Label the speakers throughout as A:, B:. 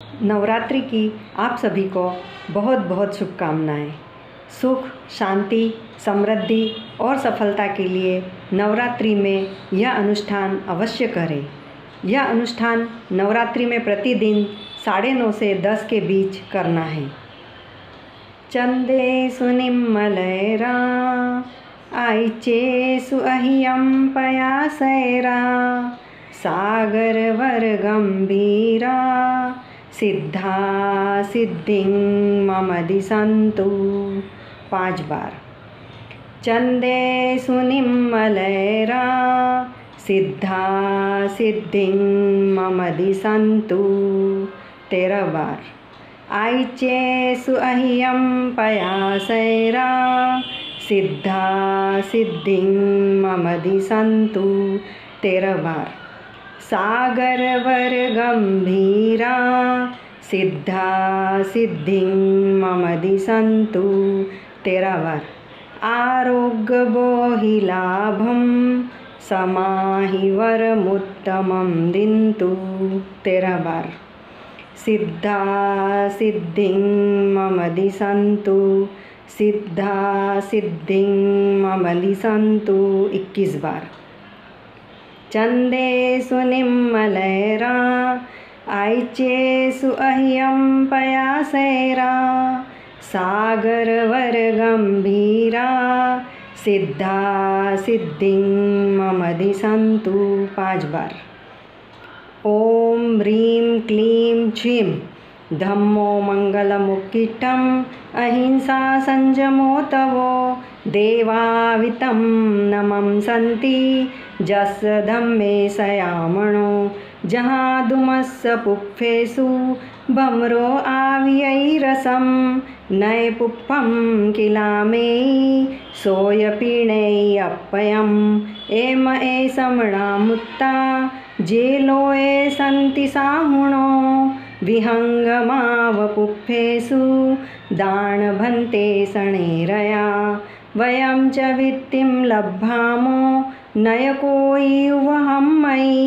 A: नवरात्रि की आप सभी को बहुत बहुत शुभकामनाएं। सुख, शांति, समृद्धि और सफलता के लिए नवरात्रि में यह अनुष्ठान अवश्य करें। यह अनुष्ठान नवरात्रि में प्रतिदिन 9:30 से 10 के बीच करना है। चंदेषु निम्मलैरा आइचेषु अह्यं पयासैरा सागरवर गंभीरा सिद्धा सिद्धिं मम दिशन्तु। 5 बार। चंदेषु निम्मलैरा सिद्धा सिद्धिं मम दिशन्तु। 13 बार। आइचेषु अह्यं पयासैरा सिद्धा सिद्धिं मम दिशन्तु। 13 बार। सागरवर गंभीरा सिद्धा सिद्धिं मम दिशन्तु। 13 बार। आरोग्यबोहिलाभं समाहि वरमुत्तमं दिन्तु। 13 बार। सिद्धा सिद्धिं मम दिशन्तु। सिद्धा सिद्धिं मम दिशन्तु। 21 बार। चंदेषु निम्मलैरा आइचेषु अह्यं पयासैरा सागरवर गंभीरा सिद्धा सिद्धिं मम दिशन्तु। 5 बार। ओम ह्रीं क्लीं छीं धम्मो मंगलमुक्किटं अहिंसा संयमो तवो देवावितं नमं सन्ति जस धम्मे सयामणो जहाँ धुमस्स पुप्फेषु भमरो आवियैरसं नय पुप्पं किलामेयि सोयपीणैयप्पयम् एम एषमणामुत्ता जेलोए सन्ति साहुणो विहङ्गमावपुप्फेषु दानभन्ते शणैरया वयं च वित्तिं लब्धामो नयकोयुवहं मयि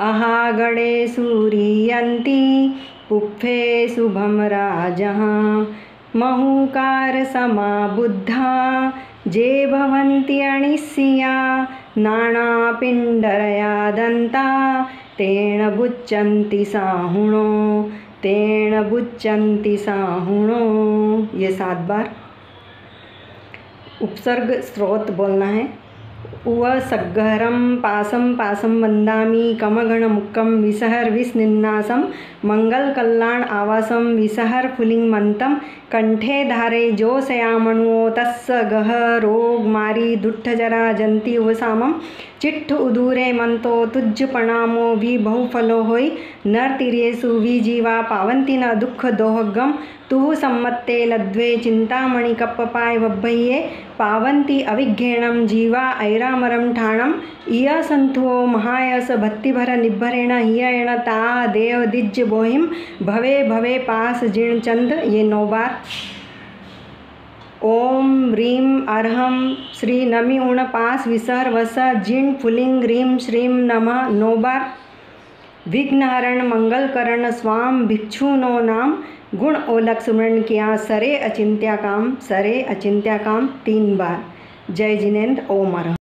A: अहागणे सूरीयन्ति पुप्फेषु भमराजः महूकार बुद्धा जे भवन्ति अणिस्सिया नानापिण्डरया दन्ता तेन बुच्चन्ति साहुणो तेन बुच्चन्ति साहुणो। ये 7 बार। उपसर्ग स्रोत बोलना है। उव सग्गहरं पासं पासं वन्दामि कमगणमुक्कं विसहर विस्निन्नासं मंगल कल्याण आवासं विसहर फुलिंगमन्तं कंठे धारे जोशयामणुओ तस्स गह रोग मारी दुट्ठजरा जंती उवसामं चिट्ठ उदूरे मंतो तुज्ज प्रणामो भी बहुफलो होई नर तिर्येसु विजीवा पावंती न दुख दोहगम तुहु सम्मत्ते लद्वे चिंतामणि कप्पपाय वब्बह्ये पावंती अविघ्नेणं जीवा ऐरामरं ठाणं इय संथुओ महायस भक्तिभर निभरेण हियेण ता देव दिज्ज बोहिम भवे भवे पास जीर्ण चंद। ये 9 बार। ओम ह्रीं अर्हं श्री नमि उण पास विसर वस जिण फुलिंग ह्रीं श्रीं नमः 9 बार। विघ्नहरण मंगलकरण स्वाम भिक्षुनो नाम गुण ओलक सुमरण किया सरे अचिंत्या काम 3 बार। जय जिनेन्द्र। ओम अर्हं।